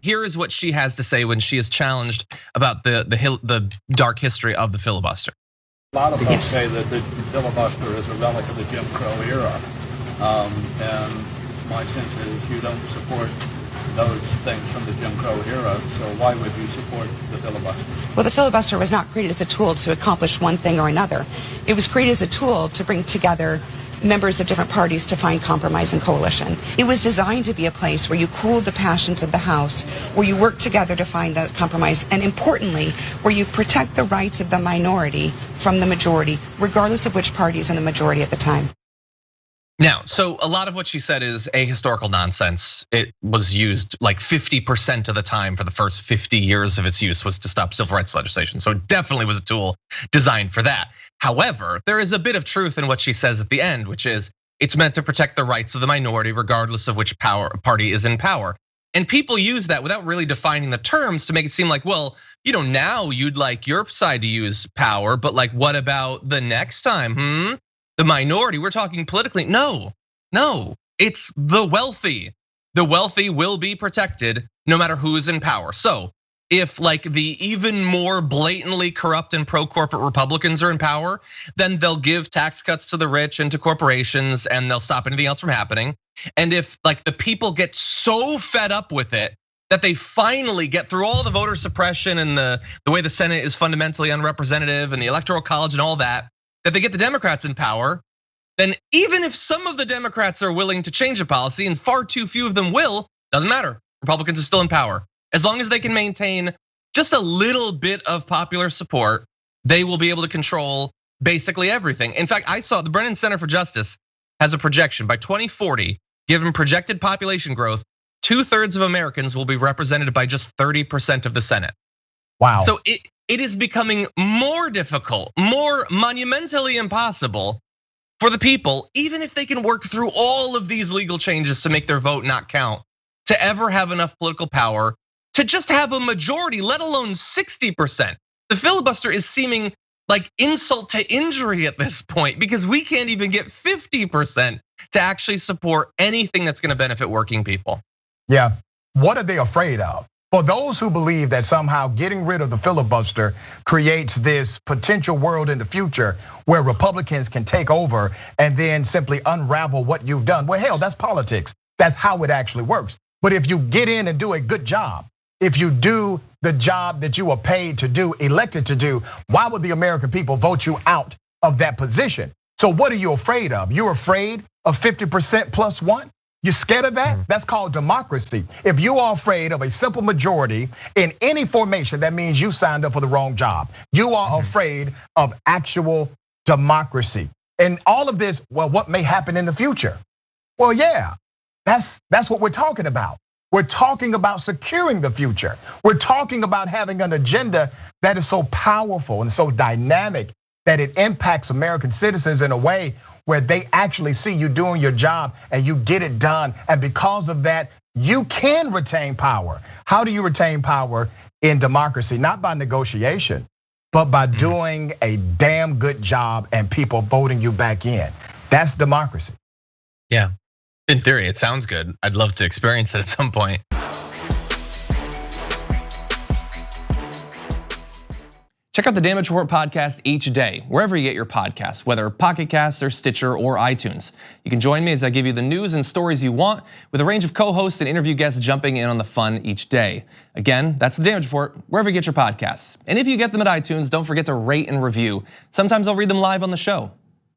Here is what she has to say when she is challenged about the dark history of the filibuster. A lot of folks say that the filibuster is a relic of the Jim Crow era. And my sense is you don't support those things from the Jim Crow era, so why would you support the filibuster? Well, the filibuster was not created as a tool to accomplish one thing or another. It was created as a tool to bring together members of different parties to find compromise and coalition. It was designed to be a place where you cooled the passions of the House, where you work together to find the compromise, and importantly, where you protect the rights of the minority from the majority, regardless of which party is in the majority at the time. Now, so a lot of what she said is ahistorical nonsense. It was used like 50% of the time for the first 50 years of its use was to stop civil rights legislation. So it definitely was a tool designed for that. However, there is a bit of truth in what she says at the end, which is it's meant to protect the rights of the minority regardless of which party is in power. And people use that without really defining the terms to make it seem like, well, now you'd like your side to use power, but like what about the next time? The minority, we're talking politically. No, it's the wealthy. The wealthy will be protected no matter who is in power. So if like the even more blatantly corrupt and pro-corporate Republicans are in power, then they'll give tax cuts to the rich and to corporations and they'll stop anything else from happening. And if like the people get so fed up with it that they finally get through all the voter suppression and the way the Senate is fundamentally unrepresentative and the Electoral College and all that they get the Democrats in power, then even if some of the Democrats are willing to change the policy and far too few of them will, doesn't matter. Republicans are still in power. As long as they can maintain just a little bit of popular support, they will be able to control basically everything. In fact, I saw the Brennan Center for Justice has a projection by 2040, given projected population growth, 2/3 of Americans will be represented by just 30% of the Senate. Wow. So it is becoming more difficult, more monumentally impossible for the people, even if they can work through all of these legal changes to make their vote not count, to ever have enough political power to just have a majority, let alone 60%. The filibuster is seeming like insult to injury at this point because we can't even get 50% to actually support anything that's gonna benefit working people. Yeah, what are they afraid of? For those who believe that somehow getting rid of the filibuster creates this potential world in the future where Republicans can take over and then simply unravel what you've done. Well, hell, that's politics. That's how it actually works. But if you get in and do a good job, if you do the job that you are paid to do, elected to do, why would the American people vote you out of that position? So what are you afraid of? You're afraid of 50% plus one? You scared of that? That's called democracy. If you are afraid of a simple majority in any formation, that means you signed up for the wrong job. You are afraid of actual democracy. And all of this, well, what may happen in the future? Well, yeah, that's what we're talking about. We're talking about securing the future. We're talking about having an agenda that is so powerful and so dynamic that it impacts American citizens in a way where they actually see you doing your job and you get it done. And because of that, you can retain power. How do you retain power in democracy? Not by negotiation, but by doing a damn good job and people voting you back in. That's democracy. Yeah, in theory, it sounds good. I'd love to experience it at some point. Check out the Damage Report podcast each day, wherever you get your podcasts, whether Pocket Casts or Stitcher or iTunes. You can join me as I give you the news and stories you want with a range of co-hosts and interview guests jumping in on the fun each day. Again, that's the Damage Report, wherever you get your podcasts. And if you get them at iTunes, don't forget to rate and review. Sometimes I'll read them live on the show.